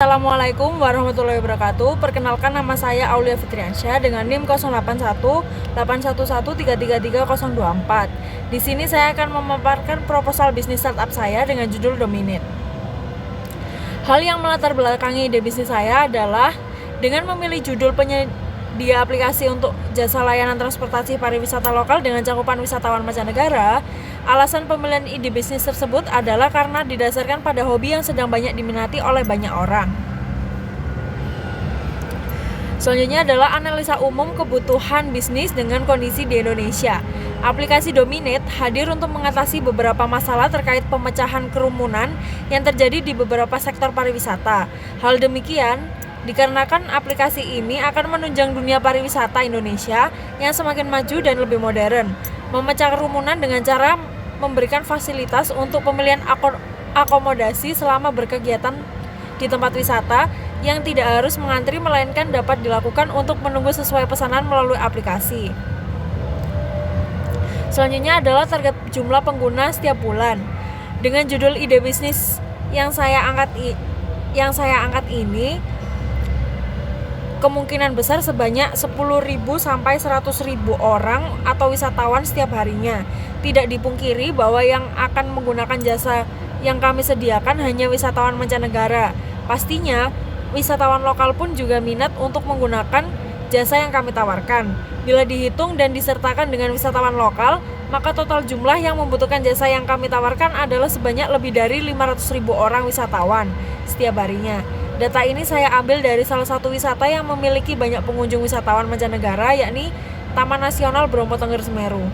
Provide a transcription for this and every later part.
Assalamualaikum warahmatullahi wabarakatuh. Perkenalkan, nama saya Aulia Fitriansyah dengan NIM 081811333024. Di sini saya akan memaparkan proposal bisnis startup saya dengan judul Dominate. Hal yang melatar belakangi ide bisnis saya adalah dengan memilih judul penyedia aplikasi untuk jasa layanan transportasi pariwisata lokal dengan cakupan wisatawan mancanegara. Alasan pemilihan ide bisnis tersebut adalah karena didasarkan pada hobi yang sedang banyak diminati oleh banyak orang. Selanjutnya adalah analisa umum kebutuhan bisnis dengan kondisi di Indonesia. Aplikasi Dominate hadir untuk mengatasi beberapa masalah terkait pemecahan kerumunan yang terjadi di beberapa sektor pariwisata. Hal demikian dikarenakan aplikasi ini akan menunjang dunia pariwisata Indonesia yang semakin maju dan lebih modern, memecah kerumunan dengan cara memberikan fasilitas untuk pemilihan akomodasi selama berkegiatan di tempat wisata yang tidak harus mengantri, melainkan dapat dilakukan untuk menunggu sesuai pesanan melalui aplikasi. Selanjutnya adalah target jumlah pengguna setiap bulan. Dengan judul ide bisnis yang saya angkat ini, kemungkinan besar sebanyak 10.000 sampai 100.000 orang atau wisatawan setiap harinya. Tidak dipungkiri bahwa yang akan menggunakan jasa yang kami sediakan hanya wisatawan mancanegara. Pastinya, wisatawan lokal pun juga minat untuk menggunakan jasa yang kami tawarkan. Bila dihitung dan disertakan dengan wisatawan lokal, maka total jumlah yang membutuhkan jasa yang kami tawarkan adalah sebanyak lebih dari 500.000 orang wisatawan setiap harinya. Data ini saya ambil dari salah satu wisata yang memiliki banyak pengunjung wisatawan mancanegara, yakni Taman Nasional Bromo Tengger Semeru.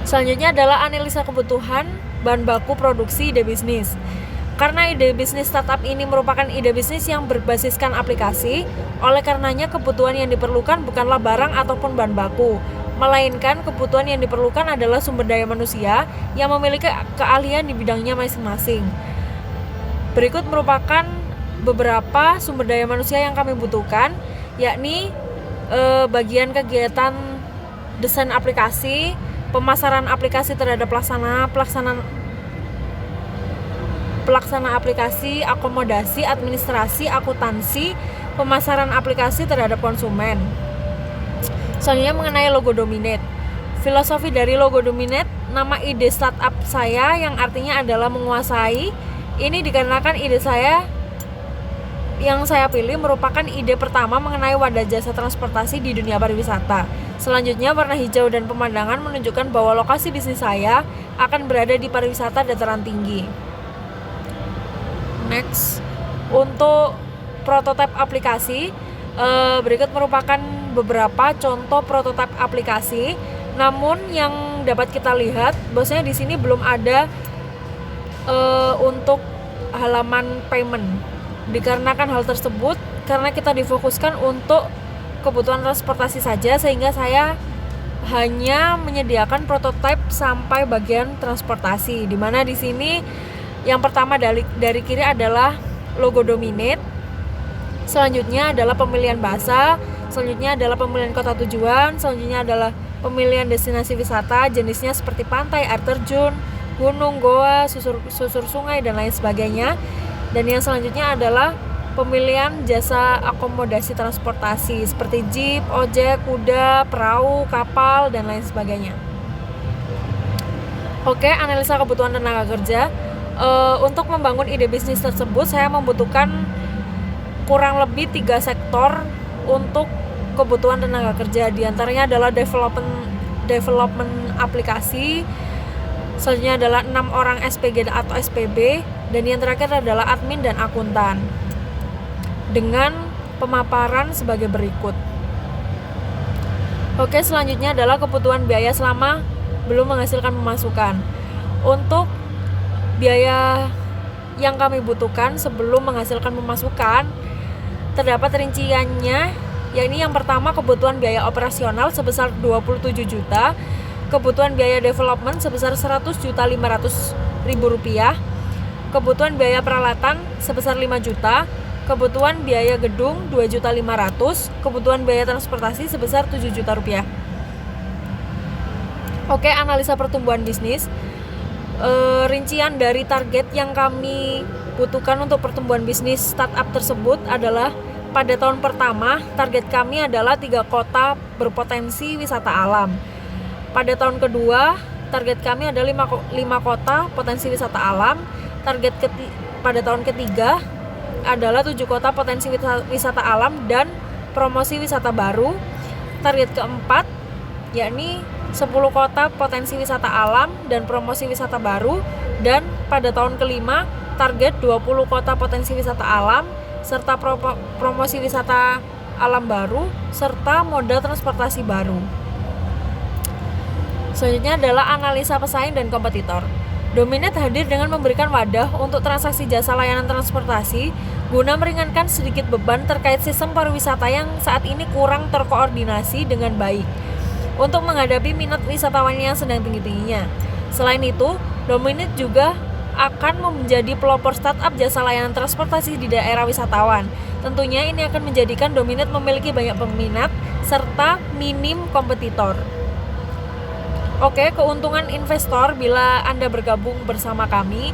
Selanjutnya adalah analisa kebutuhan bahan baku produksi ide bisnis. Karena ide bisnis startup ini merupakan ide bisnis yang berbasiskan aplikasi, oleh karenanya kebutuhan yang diperlukan bukanlah barang ataupun bahan baku, melainkan kebutuhan yang diperlukan adalah sumber daya manusia yang memiliki keahlian di bidangnya masing-masing. Berikut merupakan beberapa sumber daya manusia yang kami butuhkan, yakni bagian kegiatan desain aplikasi, pemasaran aplikasi terhadap pelaksana aplikasi, akomodasi, administrasi, akuntansi, pemasaran aplikasi terhadap konsumen. Selanjutnya mengenai logo Dominate. Filosofi dari logo Dominate, nama ide startup saya yang artinya adalah menguasai. Ini dikarenakan ide saya yang saya pilih merupakan ide pertama mengenai wadah jasa transportasi di dunia pariwisata. Selanjutnya, warna hijau dan pemandangan menunjukkan bahwa lokasi bisnis saya akan berada di pariwisata dataran tinggi. Next, untuk prototipe aplikasi, berikut merupakan beberapa contoh prototipe aplikasi. Namun yang dapat kita lihat, bahwasanya di sini belum ada untuk halaman payment. Dikarenakan hal tersebut, karena kita difokuskan untuk kebutuhan transportasi saja, sehingga saya hanya menyediakan prototipe sampai bagian transportasi. Di mana di sini yang pertama dari kiri adalah logo Dominate. Selanjutnya adalah pemilihan bahasa, selanjutnya adalah pemilihan kota tujuan, selanjutnya adalah pemilihan destinasi wisata, jenisnya seperti pantai, air terjun, gunung, goa, susur sungai, dan lain sebagainya. Dan yang selanjutnya adalah pemilihan jasa akomodasi transportasi seperti jeep, ojek, kuda, perahu, kapal, dan lain sebagainya. Oke, analisa kebutuhan tenaga kerja. Untuk membangun ide bisnis tersebut, saya membutuhkan kurang lebih 3 sektor untuk kebutuhan tenaga kerja. Di antaranya adalah development aplikasi, selanjutnya adalah 6 orang SPG atau SPB, dan yang terakhir adalah admin dan akuntan. Dengan pemaparan sebagai berikut. Oke, selanjutnya adalah kebutuhan biaya selama belum menghasilkan pemasukan. Untuk biaya yang kami butuhkan sebelum menghasilkan pemasukan, terdapat rinciannya, yakni yang pertama kebutuhan biaya operasional sebesar 27 juta, kebutuhan biaya development sebesar 100.500.000 rupiah, kebutuhan biaya peralatan sebesar 5 juta, kebutuhan biaya gedung 2.500.000, kebutuhan biaya transportasi sebesar 7 juta rupiah. Oke, analisa pertumbuhan bisnis. Rincian dari target yang kami butuhkan untuk pertumbuhan bisnis startup tersebut adalah pada tahun pertama, target kami adalah 3 kota berpotensi wisata alam. Pada tahun kedua, target kami adalah 5 kota potensi wisata alam. Pada tahun ketiga adalah 7 kota potensi wisata alam dan promosi wisata baru. Target keempat yakni 10 kota potensi wisata alam dan promosi wisata baru. Dan pada tahun kelima, target 20 kota potensi wisata alam serta promosi wisata alam baru serta moda transportasi baru. Selanjutnya adalah analisa pesaing dan kompetitor. Dominet hadir dengan memberikan wadah untuk transaksi jasa layanan transportasi guna meringankan sedikit beban terkait sistem pariwisata yang saat ini kurang terkoordinasi dengan baik untuk menghadapi minat wisatawan yang sedang tinggi-tingginya. Selain itu, Dominet juga akan menjadi pelopor startup jasa layanan transportasi di daerah wisatawan. Tentunya ini akan menjadikan Dominet memiliki banyak peminat serta minim kompetitor. Oke, keuntungan investor bila Anda bergabung bersama kami.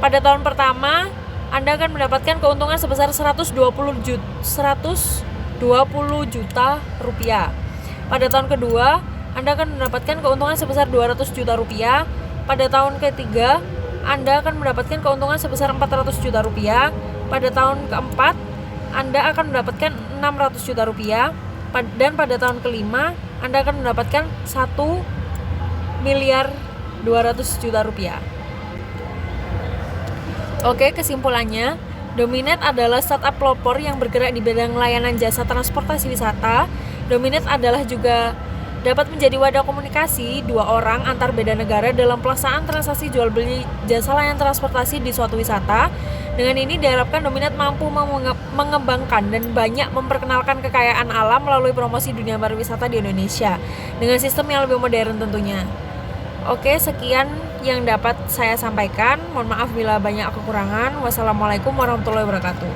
Pada tahun pertama, Anda akan mendapatkan keuntungan sebesar 120 juta rupiah. Pada tahun kedua, Anda akan mendapatkan keuntungan sebesar 200 juta rupiah. Pada tahun ketiga, Anda akan mendapatkan keuntungan sebesar 400 juta rupiah. Pada tahun keempat, Anda akan mendapatkan 600 juta rupiah. Dan pada tahun kelima, Anda akan mendapatkan 1.200.000.000 rupiah. Oke, kesimpulannya, Dominet adalah startup pelopor yang bergerak di bidang layanan jasa transportasi wisata. Dominet adalah juga dapat menjadi wadah komunikasi 2 orang antar beda negara dalam pelaksanaan transaksi jual beli jasa layanan transportasi di suatu wisata. Dengan ini diharapkan Dominet mampu mengembangkan dan banyak memperkenalkan kekayaan alam melalui promosi dunia pariwisata di Indonesia dengan sistem yang lebih modern tentunya. Oke, sekian yang dapat saya sampaikan. Mohon maaf bila banyak kekurangan. Wassalamualaikum warahmatullahi wabarakatuh.